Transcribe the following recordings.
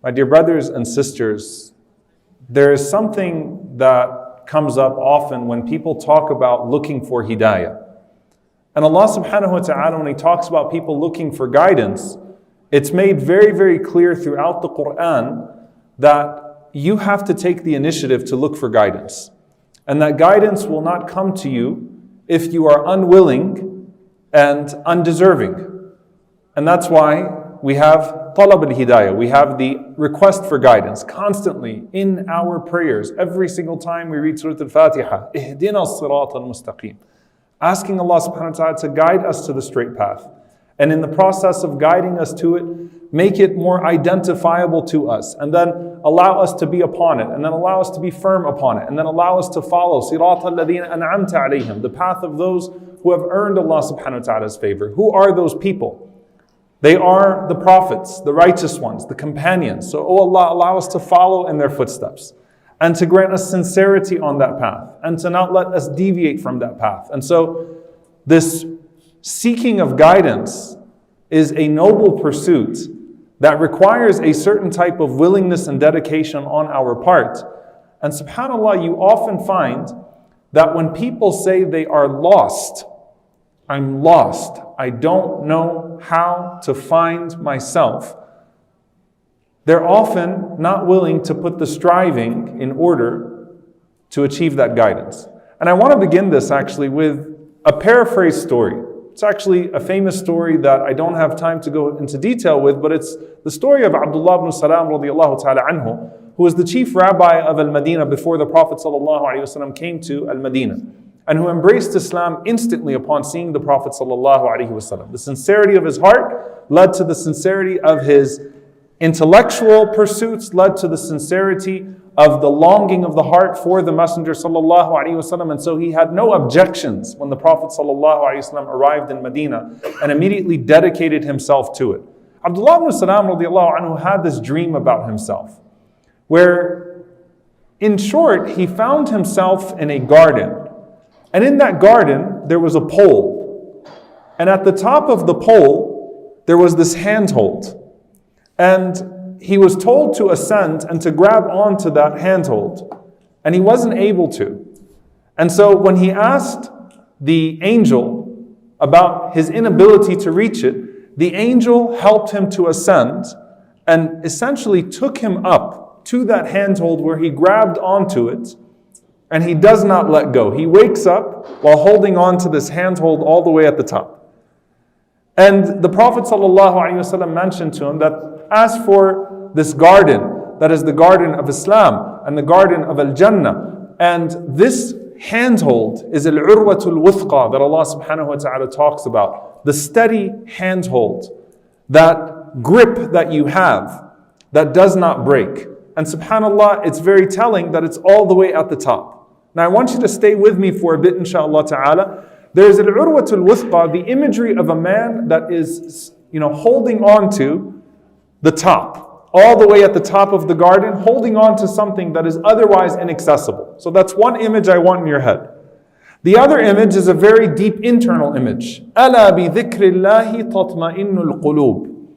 My dear brothers and sisters, there is something that comes up often when people talk about looking for hidayah. And Allah subhanahu wa ta'ala, when He talks about people looking for guidance, it's made very, very clear throughout the Quran that you have to take the initiative to look for guidance. And that guidance will not come to you if you are unwilling and undeserving. And that's why we have talab al-hidayah, we have the request for guidance constantly in our prayers. Every single time we read Surah Al-Fatiha, ihdina as-sirat al-mustaqim, asking Allah subhanahu wa ta'ala to guide us to the straight path. And in the process of guiding us to it, make it more identifiable to us, and then allow us to be upon it, and then allow us to be firm upon it, and then allow us to follow sirat alladhina an'amta alayhim, the path of those who have earned Allah subhanahu wa ta'ala's favor. Who are those people? They are the prophets, the righteous ones, the companions. So, oh Allah, allow us to follow in their footsteps, and to grant us sincerity on that path, and to not let us deviate from that path. And so, this seeking of guidance is a noble pursuit that requires a certain type of willingness and dedication on our part. And subhanAllah, you often find that when people say they are lost, I'm lost, I don't know how to find myself, they're often not willing to put the striving in order to achieve that guidance. And I want to begin this actually with a paraphrased story. It's actually a famous story that I don't have time to go into detail with, but it's the story of Abdullah ibn Salam radiallahu ta'ala anhu, who was the chief rabbi of Al-Madinah before the Prophet sallallahu alaihi wasallam came to Al-Madinah, and who embraced Islam instantly upon seeing the Prophet sallallahu alaihi wasallam. The sincerity of his heart led to the sincerity of his intellectual pursuits, led to the sincerity of the longing of the heart for the Messenger sallallahu alaihi wasallam, and so he had no objections when the Prophet sallallahu alaihi wasallam arrived in Medina and immediately dedicated himself to it. Abdullah ibn Salam radiallahu anhu had this dream about himself, where in short he found himself in a garden, and in that garden there was a pole, and at the top of the pole there was this handhold, and he was told to ascend and to grab onto that handhold, and he wasn't able to. And so when he asked the angel about his inability to reach it, the angel helped him to ascend and essentially took him up to that handhold where he grabbed onto it, and he does not let go. He wakes up while holding on to this handhold all the way at the top. And the Prophet ﷺ mentioned to him that as for this garden, that is the garden of Islam and the garden of Al-Jannah, and this handhold is Al-Urwatul Wuthqa that Allah subhanahu wa ta'ala talks about, the steady handhold, that grip that you have that does not break. And subhanAllah, it's very telling that it's all the way at the top. Now I want you to stay with me for a bit, inshaAllah ta'ala. There's Al-Urwatul Wuthqa, the imagery of a man that is, holding on to the top, all the way at the top of the garden, holding on to something that is otherwise inaccessible. So that's one image I want in your head. The other image is a very deep internal image. أَلَا بِذِكْرِ اللَّهِ تَطْمَئِنُّ الْقُلُوبِ.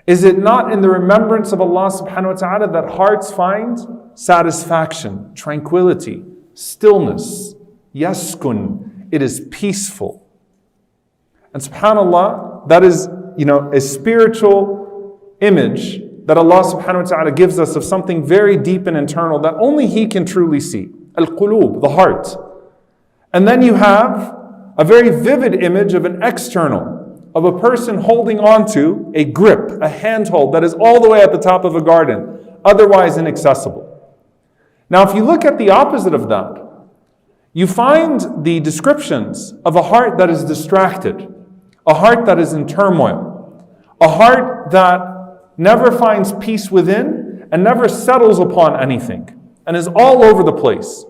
Is it not in the remembrance of Allah subhanahu wa ta'ala that hearts find satisfaction, tranquility, stillness? Yaskun, it is peaceful. And subhanAllah, that is, a spiritual image that Allah subhanahu wa ta'ala gives us of something very deep and internal that only He can truly see. Al-qulub, the heart. And then you have a very vivid image of an external, of a person holding on to a grip, a handhold that is all the way at the top of a garden, otherwise inaccessible. Now if you look at the opposite of that, you find the descriptions of a heart that is distracted, a heart that is in turmoil, a heart that never finds peace within and never settles upon anything and is all over the place.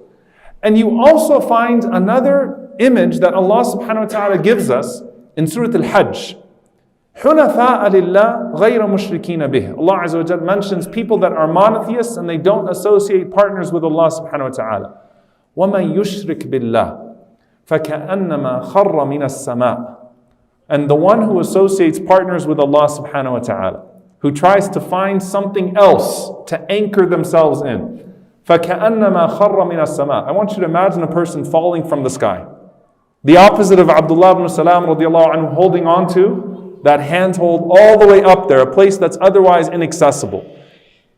And you also find another image that Allah subhanahu wa ta'ala gives us in Surah Al-Hajj. حُنَفَاءَ لِلَّهِ غَيْرَ مُشْرِكِينَ بِهِ. Allah Azza wa Jal mentions people that are monotheists and they don't associate partners with Allah subhanahu wa ta'ala. وَمَنْ يُشْرِكْ بِاللَّهِ فَكَأَنَّمَا خَرَّ مِنَ السَّمَاءِ. And the one who associates partners with Allah subhanahu wa ta'ala, who tries to find something else to anchor themselves in. فَكَأَنَّمَا خَرَّ مِنَ السَّمَاءِ. I want you to imagine a person falling from the sky. The opposite of Abdullah ibn Salam radiallahu anhu holding on to that handhold all the way up there, a place that's otherwise inaccessible,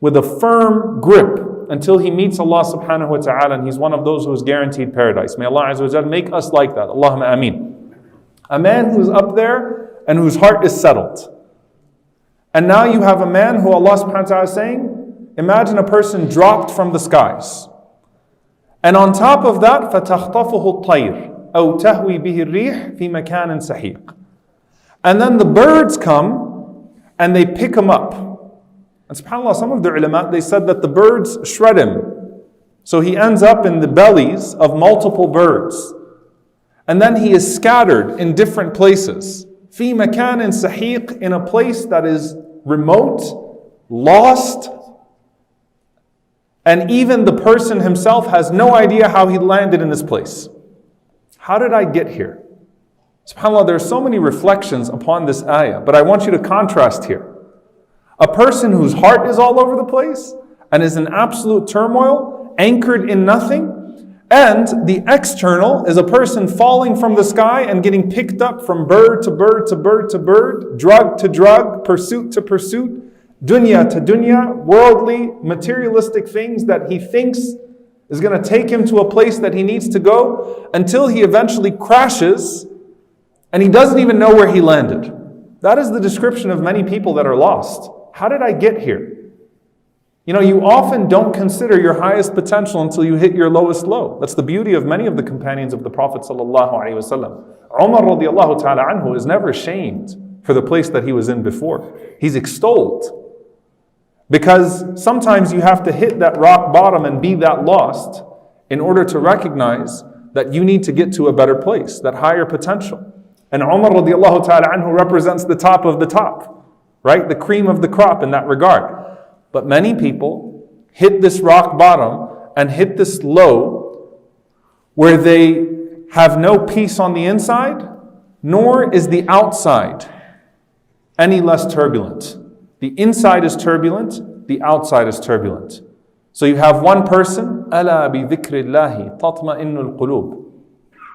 with a firm grip until he meets Allah subhanahu wa ta'ala, and he's one of those who is guaranteed paradise. May Allah azza wa jal make us like that. Allahumma ameen. A man who's up there and whose heart is settled. And now you have a man who Allah subhanahu wa ta'ala is saying, imagine a person dropped from the skies. And on top of that, فَتَخْطَفُهُ الطَّيْرُ أَوْ تَهْوِي بِهِ الرِّيحُ فِي مَكَانٍ سَحِيقٍ. And then the birds come and they pick him up. And subhanAllah, some of the ulama, they said that the birds shred him. So he ends up in the bellies of multiple birds. And then he is scattered in different places. فِي مَكَانٍ سَحِيقٍ, in a place that is remote, lost. And even the person himself has no idea how he landed in this place. How did I get here? SubhanAllah, there are so many reflections upon this ayah, but I want you to contrast here. A person whose heart is all over the place and is in absolute turmoil, anchored in nothing, and the external is a person falling from the sky and getting picked up from bird to bird to bird to bird, drug to drug, pursuit to pursuit, dunya to dunya, worldly, materialistic things that he thinks is going to take him to a place that he needs to go, until he eventually crashes and he doesn't even know where he landed. That is the description of many people that are lost. How did I get here? You know, you often don't consider your highest potential until you hit your lowest low. That's the beauty of many of the companions of the Prophet sallallahu alaihi wasallam. Umar radiallahu ta'ala anhu is never ashamed for the place that he was in before. He's extolled. Because sometimes you have to hit that rock bottom and be that lost in order to recognize that you need to get to a better place, that higher potential. And Umar radiallahu ta'ala anhu represents the top of the top, right? The cream of the crop in that regard. But many people hit this rock bottom and hit this low where they have no peace on the inside, nor is the outside any less turbulent. The inside is turbulent, the outside is turbulent. So you have one person, أَلَا بِذِكْرِ اللَّهِ تَطْمَئِنُّ الْقُلُوبِ.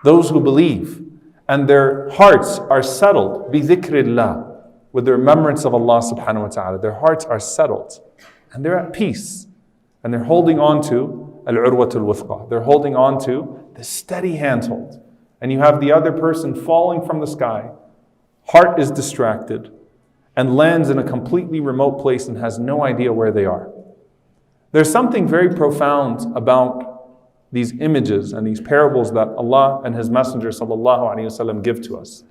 Those who believe and their hearts are settled, بِذِكْرِ اللَّهِ, with the remembrance of Allah subhanahu wa ta'ala. Their hearts are settled and they're at peace. And they're holding on to al-urwatul wuthqa. They're holding on to the steady handhold. And you have the other person falling from the sky, heart is distracted, and lands in a completely remote place and has no idea where they are. There's something very profound about these images and these parables that Allah and His Messenger sallallahu alaihi wasallam give to us.